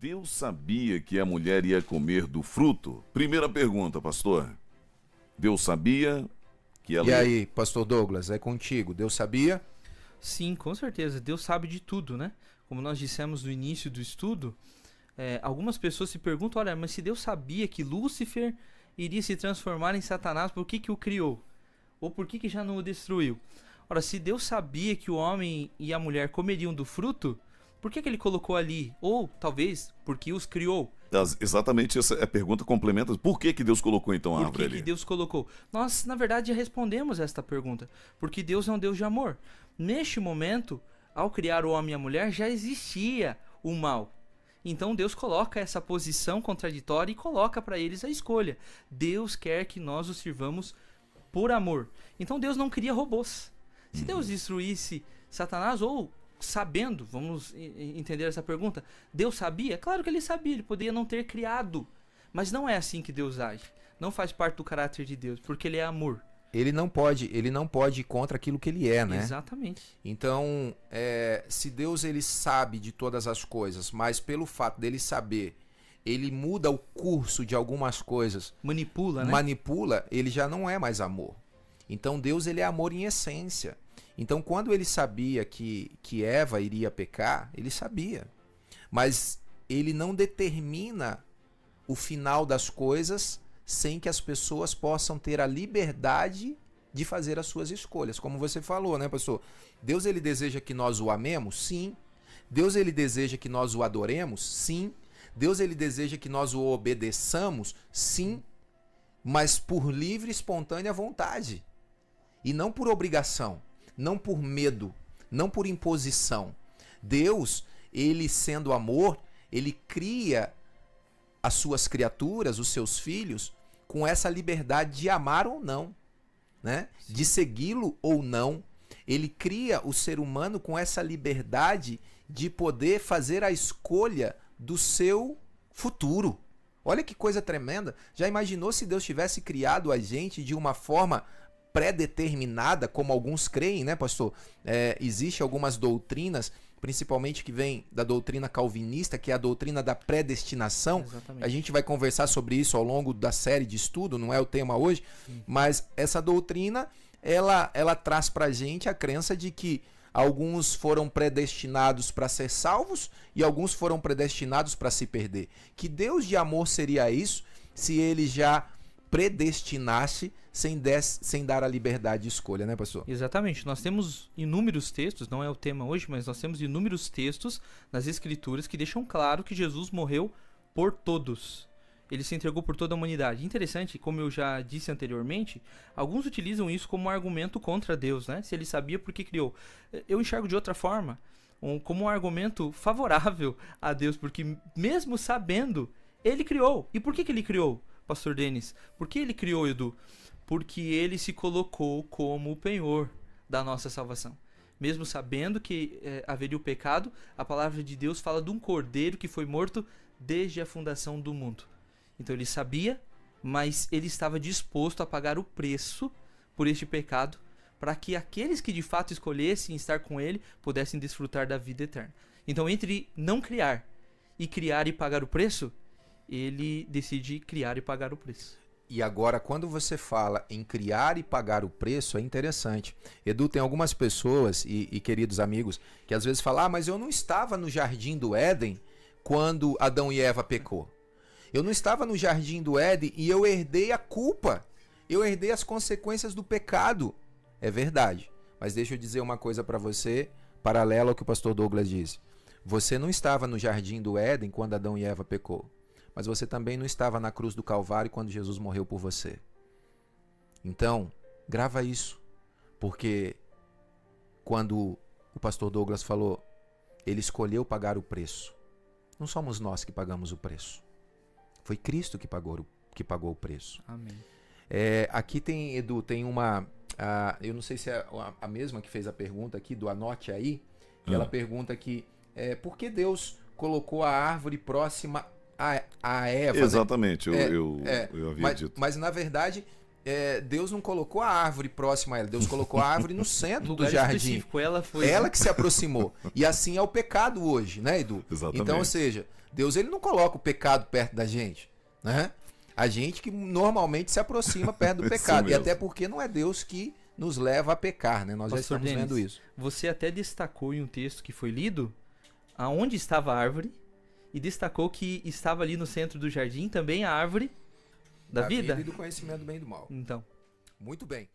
Deus sabia que a mulher ia comer do fruto? Primeira pergunta, pastor. Deus sabia que ela E ia... aí, pastor Douglas, é contigo. Deus sabia? Sim, com certeza. Deus sabe de tudo, né? Como nós dissemos no início do estudo, algumas pessoas se perguntam, olha, mas se Deus sabia que Lúcifer iria se transformar em Satanás, por que que o criou? Ou por que que já não o destruiu? Ora, se Deus sabia que o homem e a mulher comeriam do fruto, por que que ele colocou ali? Ou, talvez, porque os criou. Exatamente, essa é a pergunta complementa. Por que que Deus colocou então a Por árvore que que ali? Deus colocou? Nós, na verdade, já respondemos esta pergunta. Porque Deus é um Deus de amor. Neste momento, ao criar o homem e a mulher, já existia o mal. Então Deus coloca essa posição contraditória e coloca para eles a escolha. Deus quer que nós o sirvamos por amor. Então Deus não cria robôs. Se Deus destruísse Satanás, ou sabendo, vamos entender essa pergunta, Deus sabia? Claro que ele sabia, ele poderia não ter criado. Mas não é assim que Deus age. Não faz parte do caráter de Deus, porque ele é amor. Ele não pode ir contra aquilo que ele é, né? Exatamente. Então, se Deus ele sabe de todas as coisas, mas pelo fato dele saber, ele muda o curso de algumas coisas, Manipula, né? ele já não é mais amor. Então Deus ele é amor em essência. Então quando ele sabia que Eva iria pecar, ele sabia. Mas ele não determina o final das coisas sem que as pessoas possam ter a liberdade de fazer as suas escolhas. Como você falou, né, pastor? Deus ele deseja que nós o amemos? Sim. Deus ele deseja que nós o adoremos? Sim. Deus ele deseja que nós o obedeçamos? Sim. Mas por livre e espontânea vontade. E não por obrigação, não por medo, não por imposição. Deus, ele sendo amor, ele cria as suas criaturas, os seus filhos, com essa liberdade de amar ou não, né? De segui-lo ou não. Ele cria o ser humano com essa liberdade de poder fazer a escolha do seu futuro. Olha que coisa tremenda. Já imaginou se Deus tivesse criado a gente de uma forma pré-determinada, como alguns creem, né, pastor? Existem algumas doutrinas, principalmente que vem da doutrina calvinista, que é a doutrina da predestinação. Exatamente. A gente vai conversar sobre isso ao longo da série de estudo, não é o tema hoje, mas essa doutrina, ela traz pra gente a crença de que alguns foram predestinados para ser salvos e alguns foram predestinados para se perder. Que Deus de amor seria isso se ele já predestinasse sem dar a liberdade de escolha, né, pastor? Exatamente. Nós temos inúmeros textos, não é o tema hoje, mas nós temos inúmeros textos nas Escrituras que deixam claro que Jesus morreu por todos. Ele se entregou por toda a humanidade. Interessante, como eu já disse anteriormente, alguns utilizam isso como um argumento contra Deus, né? Se ele sabia, por que criou? Eu enxergo de outra forma, como um argumento favorável a Deus, porque mesmo sabendo, ele criou. E por que ele criou, pastor Denis? Por que ele criou, Edu? Porque ele se colocou como o penhor da nossa salvação. Mesmo sabendo que haveria o pecado, a palavra de Deus fala de um cordeiro que foi morto desde a fundação do mundo. Então ele sabia, mas ele estava disposto a pagar o preço por este pecado, para que aqueles que de fato escolhessem estar com ele pudessem desfrutar da vida eterna. Então, entre não criar e pagar o preço, ele decide criar e pagar o preço. E agora, quando você fala em criar e pagar o preço, é interessante. Edu, tem algumas pessoas e queridos amigos que às vezes falam, mas eu não estava no Jardim do Éden quando Adão e Eva pecou. Eu não estava no Jardim do Éden e eu herdei a culpa. Eu herdei as consequências do pecado. É verdade. Mas deixa eu dizer uma coisa para você, paralela ao que o pastor Douglas disse. Você não estava no Jardim do Éden quando Adão e Eva pecou. Mas você também não estava na cruz do Calvário quando Jesus morreu por você. Então, grava isso. Porque quando o pastor Douglas falou, ele escolheu pagar o preço. Não somos nós que pagamos o preço. Foi Cristo que pagou o preço. Amém. Aqui tem, Edu, tem uma... eu não sei se é a mesma que fez a pergunta aqui, do Anote Aí. Que ela pergunta aqui, por que Deus colocou a árvore próxima a Eva? Exatamente, né? eu havia dito. Mas na verdade, Deus não colocou a árvore próxima a ela, Deus colocou a árvore no centro do Lugar jardim. específico, ela foi. Ela que se aproximou. E assim é o pecado hoje, né, Edu? Exatamente. Então, ou seja, Deus ele não coloca o pecado perto da gente, né? A gente que normalmente se aproxima perto do Isso pecado. E mesmo. até porque não é Deus que nos leva a pecar, né? Nós já Pastor estamos vendo Denis, isso. Você até destacou em um texto que foi lido aonde estava a árvore e destacou que estava ali no centro do jardim também a árvore da vida. E do conhecimento do bem e do mal. Então, Muito bem.